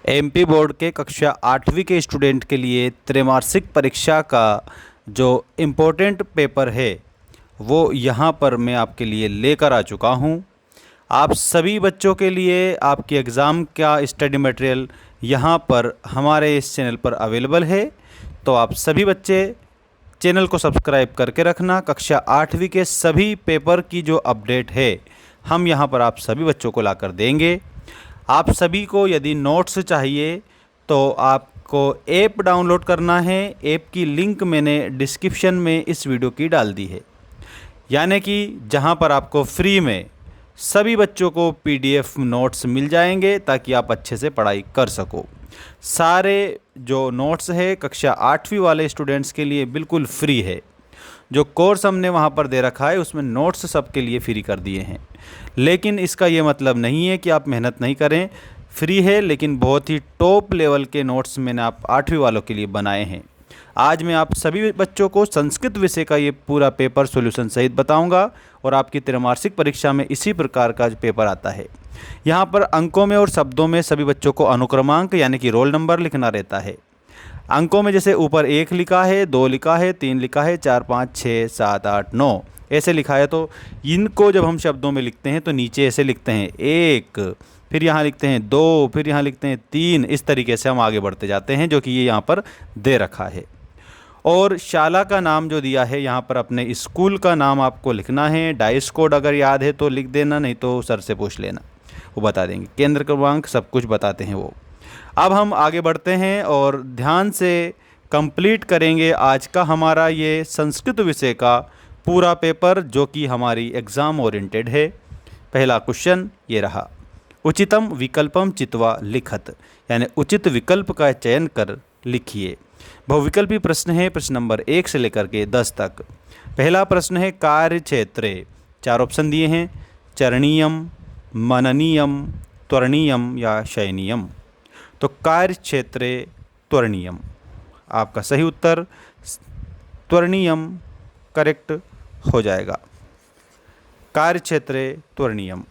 MP board के कक्षा 8वीं के स्टूडेंट के लिए त्रैमासिक परीक्षा का जो इम्पोर्टेंट पेपर है वो यहाँ पर मैं आपके लिए लेकर आ चुका हूँ। आप सभी बच्चों के लिए आपके एग्ज़ाम का स्टडी मटेरियल यहाँ पर हमारे इस चैनल पर अवेलेबल है। तो आप सभी बच्चे चैनल को सब्सक्राइब करके रखना। कक्षा 8वीं के सभी पेपर की जो अपडेट है हम यहाँ पर आप सभी बच्चों को लाकर देंगे। आप सभी को यदि नोट्स चाहिए तो आपको ऐप डाउनलोड करना है। ऐप की लिंक मैंने डिस्क्रिप्शन में इस वीडियो की डाल दी है, यानी कि जहां पर आपको फ्री में सभी बच्चों को पीडीएफ नोट्स मिल जाएंगे ताकि आप अच्छे से पढ़ाई कर सको। सारे जो नोट्स है कक्षा 8वीं वाले स्टूडेंट्स के लिए बिल्कुल फ्री है। जो कोर्स हमने वहाँ पर दे रखा है उसमें नोट्स सबके लिए फ्री कर दिए हैं, लेकिन इसका ये मतलब नहीं है कि आप मेहनत नहीं करें। फ्री है लेकिन बहुत ही टॉप लेवल के नोट्स मैंने आप 8वीं वालों के लिए बनाए हैं। आज मैं आप सभी बच्चों को संस्कृत विषय का ये पूरा पेपर सॉल्यूशन सहित बताऊंगा और आपकी त्रैमासिक परीक्षा में इसी प्रकार का पेपर आता है। यहाँ पर अंकों में और शब्दों में सभी बच्चों को अनुक्रमांक यानी कि रोल नंबर लिखना रहता है। अंकों में जैसे ऊपर 1 लिखा है, 2 लिखा है, 3 लिखा है, 4 5 6 7 8 9 ऐसे लिखा है। तो इनको जब हम शब्दों में लिखते हैं तो नीचे ऐसे लिखते हैं 1, फिर यहाँ लिखते हैं 2, फिर यहाँ लिखते हैं 3। इस तरीके से हम आगे बढ़ते जाते हैं, जो कि ये यहाँ पर दे रखा है। और शाला का नाम जो दिया है यहाँ पर अपने स्कूल का नाम आपको लिखना है। डाइस कोड अगर याद है तो लिख देना, नहीं तो सर से पूछ लेना, वो बता देंगे। केंद्र क्रमांक सब कुछ बताते हैं वो। अब हम आगे बढ़ते हैं और ध्यान से कंप्लीट करेंगे आज का हमारा ये संस्कृत विषय का पूरा पेपर, जो कि हमारी एग्ज़ाम ओरिएंटेड है। पहला क्वेश्चन ये रहा, उचितम विकल्पम चित्वा लिखत, यानी उचित विकल्प का चयन कर लिखिए। बहुविकल्पी प्रश्न है, प्रश्न नंबर 1 से लेकर के 10 तक। पहला प्रश्न है कार्य क्षेत्रे, 4 ऑप्शन दिए हैं, चरणीयम, मननीयम, त्वरणीयम या शयनीयम। तो कार्य क्षेत्रे त्वरणीयम, आपका सही उत्तर त्वरणीयम करेक्ट हो जाएगा। कार्य क्षेत्रे त्वरणीयम।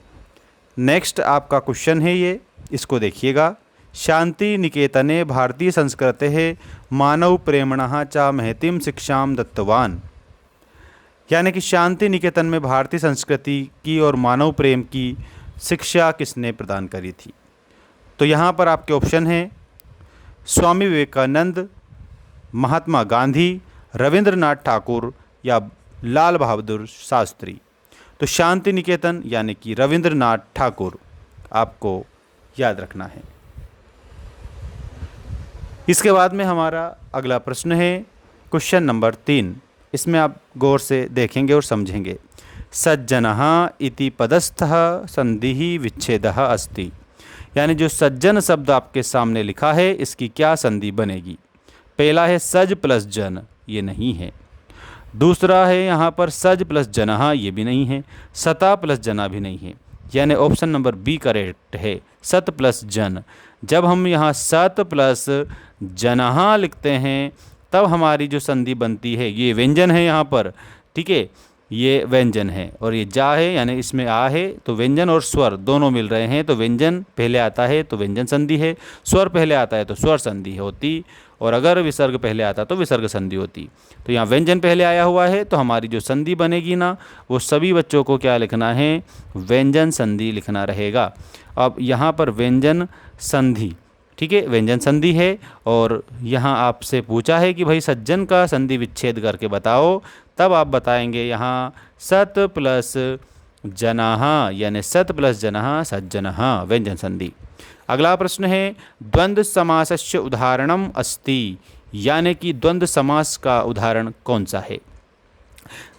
नेक्स्ट आपका क्वेश्चन है ये, इसको देखिएगा। शांति निकेतने भारतीय संस्कृतेः मानव प्रेमणः च महतीं शिक्षां दत्तवान्, यानी कि शांति निकेतन में भारतीय संस्कृति की और मानव प्रेम की शिक्षा किसने प्रदान करी थी। तो यहाँ पर आपके ऑप्शन हैं स्वामी विवेकानंद, महात्मा गांधी, रविंद्रनाथ ठाकुर या लाल बहादुर शास्त्री। तो शांति निकेतन यानी कि रविंद्रनाथ ठाकुर आपको याद रखना है। इसके बाद में हमारा अगला प्रश्न है क्वेश्चन नंबर 3। इसमें आप गौर से देखेंगे और समझेंगे। सज्जनः इति पदस्थः संधिः विच्छेदः अस्ति, यानी जो सज्जन शब्द आपके सामने लिखा है इसकी क्या संधि बनेगी। पहला है सज प्लस जन, ये नहीं है। दूसरा है यहाँ पर सज प्लस जनः, ये भी नहीं है। सता प्लस जना भी नहीं है, यानी ऑप्शन नंबर बी करेक्ट है, सत प्लस जन। जब हम यहाँ सत प्लस जनः लिखते हैं तब हमारी जो संधि बनती है, ये व्यंजन है यहाँ पर, ठीक है, ये व्यंजन है और ये जा है, यानी इसमें आ है। तो व्यंजन और स्वर दोनों मिल रहे हैं, तो व्यंजन पहले आता है तो व्यंजन संधि है, स्वर पहले आता है तो स्वर संधि होती, और अगर विसर्ग पहले आता तो विसर्ग संधि होती। तो यहाँ व्यंजन पहले आया हुआ है तो हमारी जो संधि बनेगी ना, वो सभी बच्चों को क्या लिखना है, व्यंजन संधि लिखना रहेगा। अब यहाँ पर व्यंजन संधि, ठीक है, व्यंजन संधि है। और यहाँ आपसे पूछा है कि भाई सज्जन का संधि विच्छेद करके बताओ, तब आप बताएंगे यहाँ सत प्लस जनाः, यानी सत प्लस जनाः सज्जनः, व्यंजन संधि। अगला प्रश्न है द्वंद्व समासस्य उदाहरणम अस्ति, यानी कि द्वंद्व समास का उदाहरण कौन सा है।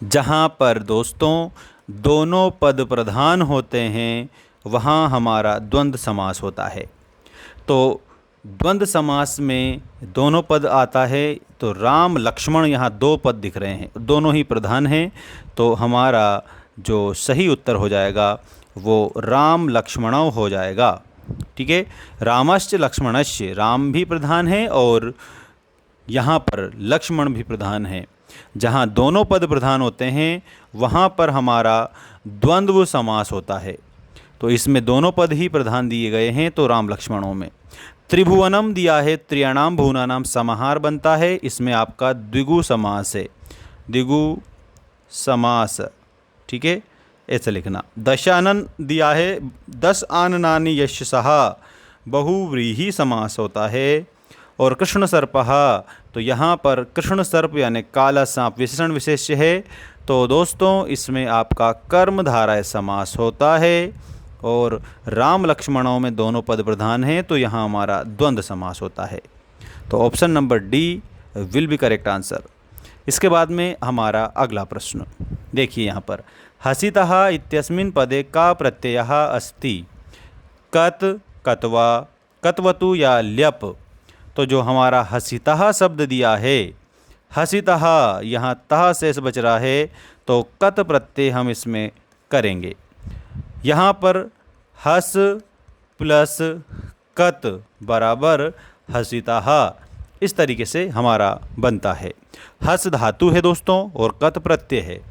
जहाँ पर दोस्तों दोनों पद प्रधान होते हैं वहाँ हमारा द्वंद्व समास होता है। तो द्वंद्व समास में दोनों पद आता है, तो राम लक्ष्मण यहाँ 2 पद दिख रहे हैं, दोनों ही प्रधान हैं। तो हमारा जो सही उत्तर हो जाएगा वो राम लक्ष्मणौ हो जाएगा, ठीक है। रामश्च लक्ष्मणश्च, राम भी प्रधान है और यहाँ पर लक्ष्मण भी प्रधान है। जहाँ दोनों पद प्रधान होते हैं वहाँ पर हमारा द्वंद्व समास होता है। तो इसमें दोनों पद ही प्रधान दिए गए हैं, तो राम लक्ष्मणों में। त्रिभुवनम दिया है, त्रियाणाम भुवनानाम समाहार बनता है, इसमें आपका द्विगु समास है, द्विगु समास, ठीक है, ऐसे लिखना। दशानन दिया है, 10 आननानि यशसः, बहुव्रीहि समास होता है। और कृष्ण सर्पः, तो यहाँ पर कृष्ण सर्प यानी काला सांप विशेषण विशेष्य है, तो दोस्तों इसमें आपका कर्मधारय समास होता है। और राम लक्ष्मणों में दोनों पद प्रधान हैं, तो यहाँ हमारा द्वंद्व समास होता है। तो option number D will be correct answer. इसके बाद में हमारा अगला प्रश्न देखिए, यहाँ पर हसितः इत्यस्मिन् पदे का प्रत्ययः अस्ति, कत, कत्वा, कत्वतु या ल्यप। तो जो हमारा हसितः शब्द दिया है, हसितः यहाँ तः शेष बच रहा है, तो कत प्रत्यय हम इसमें करेंगे। यहाँ पर हस प्लस कत बराबर हसितः, इस तरीके से हमारा बनता है। हस धातु है दोस्तों और कत प्रत्यय है।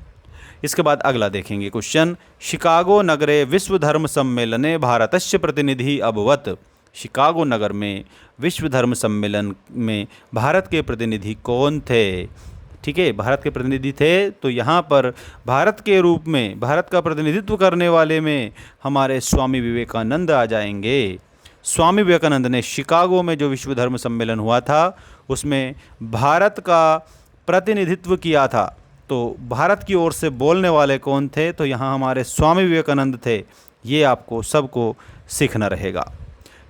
इसके बाद अगला देखेंगे क्वेश्चन, शिकागो नगरे विश्व धर्म सम्मेलने भारतस्य प्रतिनिधि अभवत्। शिकागो नगर में विश्व धर्म सम्मेलन में भारत के प्रतिनिधि कौन थे? ठीक है, भारत के प्रतिनिधि थे, तो यहाँ पर भारत के रूप में भारत का प्रतिनिधित्व करने वाले में हमारे स्वामी विवेकानंद आ जाएंगे। स्वामी विवेकानंद ने शिकागो में जो विश्व धर्म सम्मेलन हुआ था उसमें भारत का प्रतिनिधित्व किया था। तो भारत की ओर से बोलने वाले कौन थे? तो यहाँ हमारे स्वामी विवेकानंद थे। ये आपको सबको सीखना रहेगा।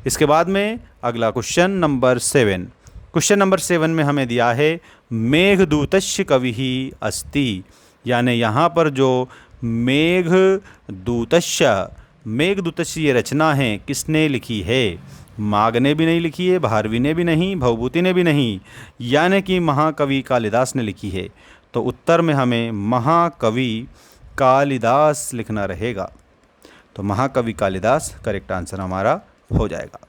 इसके बाद में अगला क्वेश्चन नंबर 7। क्वेश्चन नंबर 7 में हमें दिया है मेघदूतस्य कविः अस्ति, यानी यहाँ पर जो मेघदूतस्य ये रचना है किसने लिखी है? माघ ने भी नहीं लिखी है, भारवी ने भी नहीं, भवभूति ने भी नहीं, यानी कि महाकवि कालिदास ने लिखी है। तो उत्तर में हमें महाकवि कालिदास लिखना रहेगा। तो महाकवि कालिदास करेक्ट आंसर हमारा हो जाएगा।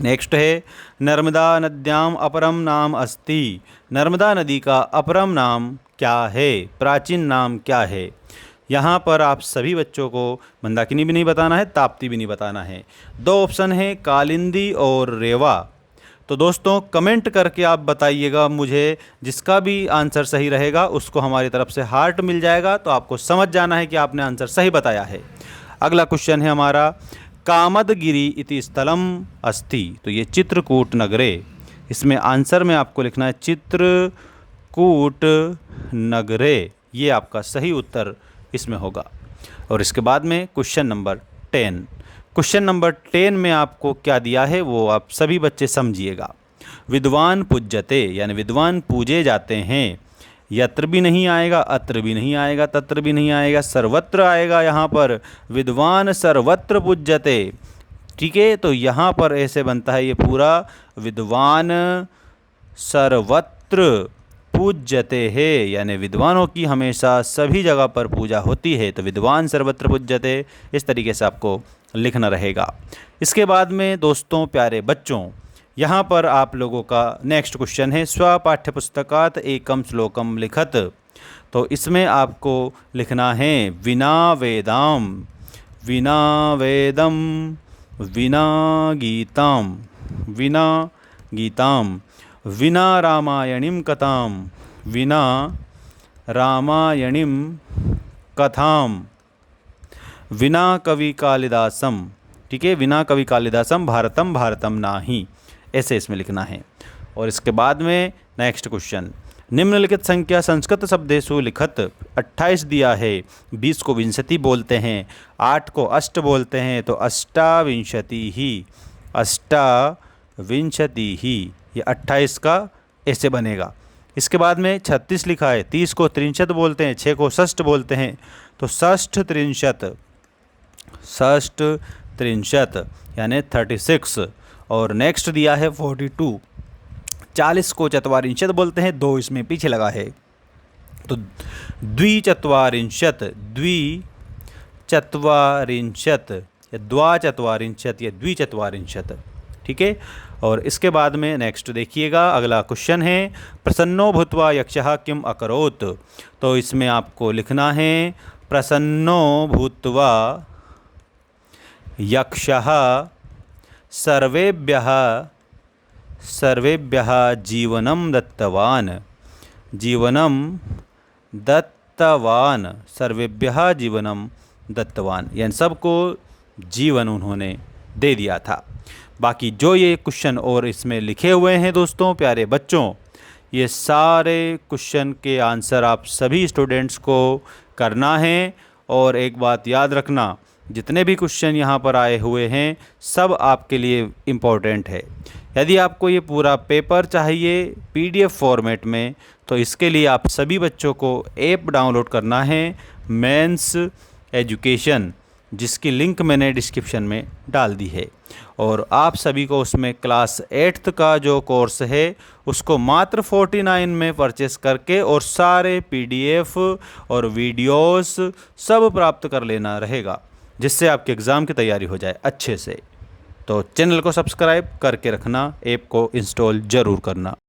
नेक्स्ट है नर्मदा नद्याम अपरम नाम अस्ति। नर्मदा नदी का अपरम नाम क्या है? प्राचीन नाम क्या है? यहाँ पर आप सभी बच्चों को मंदाकिनी भी नहीं बताना है, ताप्ती भी नहीं बताना है। 2 ऑप्शन है कालिंदी और रेवा। तो दोस्तों कमेंट करके आप बताइएगा मुझे, जिसका भी आंसर सही रहेगा उसको हमारी तरफ से हार्ट मिल जाएगा। तो आपको समझ जाना है कि आपने आंसर सही बताया है। अगला क्वेश्चन है हमारा कामदगिरी इति स्थलम अस्ति। तो ये चित्रकूट नगरे, इसमें आंसर में आपको लिखना है चित्रकूट नगरे, ये आपका सही उत्तर इसमें होगा। और इसके बाद में क्वेश्चन नंबर 10। क्वेश्चन नंबर 10 में आपको क्या दिया है वो आप सभी बच्चे समझिएगा। विद्वान पूज्यते, यानी विद्वान पूजे जाते हैं। यत्र भी नहीं आएगा, अत्र भी नहीं आएगा, तत्र भी नहीं आएगा, सर्वत्र आएगा। यहाँ पर विद्वान सर्वत्र पूज्यते, ठीक है। तो यहाँ पर ऐसे बनता है ये पूरा, विद्वान सर्वत्र पूज्यते है, यानी विद्वानों की हमेशा सभी जगह पर पूजा होती है। तो विद्वान सर्वत्र पूज्यते, इस तरीके से आपको लिखना रहेगा। इसके बाद में दोस्तों प्यारे बच्चों, यहाँ पर आप लोगों का नेक्स्ट क्वेश्चन है स्वपाठ्यपुस्तकात् एकम श्लोकम लिखत। तो इसमें आपको लिखना है विना वेदाम, विना वेदम, विना गीताम, विना गीताम, विना रामायणीं कथाम, विना रामायणीं कथाम, विना कवि कालिदासम, ठीक है, विना कवि कालिदासम भारतम भारतम नाही, ऐसे इसमें लिखना है। और इसके बाद में नेक्स्ट क्वेश्चन, निम्नलिखित संख्या संस्कृत शब्देषु लिखत। 28 दिया है, 20 को विंशति बोलते हैं, 8 को अष्ट बोलते हैं, तो अष्टाविंशति ही, अष्टाविंशति ही, ये 28 का ऐसे बनेगा। इसके बाद में 36 लिखा है, 30 को त्रिंशत बोलते हैं, 6 को षष्ठ बोलते हैं, तो षष्ठ त्रिंशत, षष्ठ त्रिंशत यानी 36। और नेक्स्ट दिया है 42, 40 को चत्वारिंशत बोलते हैं, 2 इसमें पीछे लगा है, तो द्विचत्वारिंशत, द्विचत्वारिंशत या द्वाचत्वारिंशत या द्विचत्वारिंशत, ठीक है। और इसके बाद में नेक्स्ट देखिएगा, अगला क्वेश्चन है प्रसन्नो भूत्वा यक्षः किम अकरोत्। तो इसमें आपको लिखना है प्रसन्नो भूत्वा यक्षः सर्वेभ्यः सर्वेभ्यः जीवनं दत्तवान्, जीवनं दत्तवान्, सर्वेभ्यः जीवनं दत्तवान्, यानी सबको जीवन उन्होंने दे दिया था। बाकी जो ये क्वेश्चन और इसमें लिखे हुए हैं दोस्तों प्यारे बच्चों, ये सारे क्वेश्चन के आंसर आप सभी स्टूडेंट्स को करना है। और एक बात याद रखना, जितने भी क्वेश्चन यहाँ पर आए हुए हैं सब आपके लिए इम्पोर्टेंट है। यदि आपको ये पूरा पेपर चाहिए PDF फॉर्मेट में, तो इसके लिए आप सभी बच्चों को ऐप डाउनलोड करना है, मेंस एजुकेशन, जिसकी लिंक मैंने डिस्क्रिप्शन में डाल दी है। और आप सभी को उसमें क्लास 8th का जो कोर्स है उसको मात्र 49 में परचेस करके और सारे PDF और वीडियोस सब प्राप्त कर लेना रहेगा, जिससे आपके एग्ज़ाम की तैयारी हो जाए अच्छे से। तो चैनल को सब्सक्राइब करके रखना, ऐप को इंस्टॉल ज़रूर करना।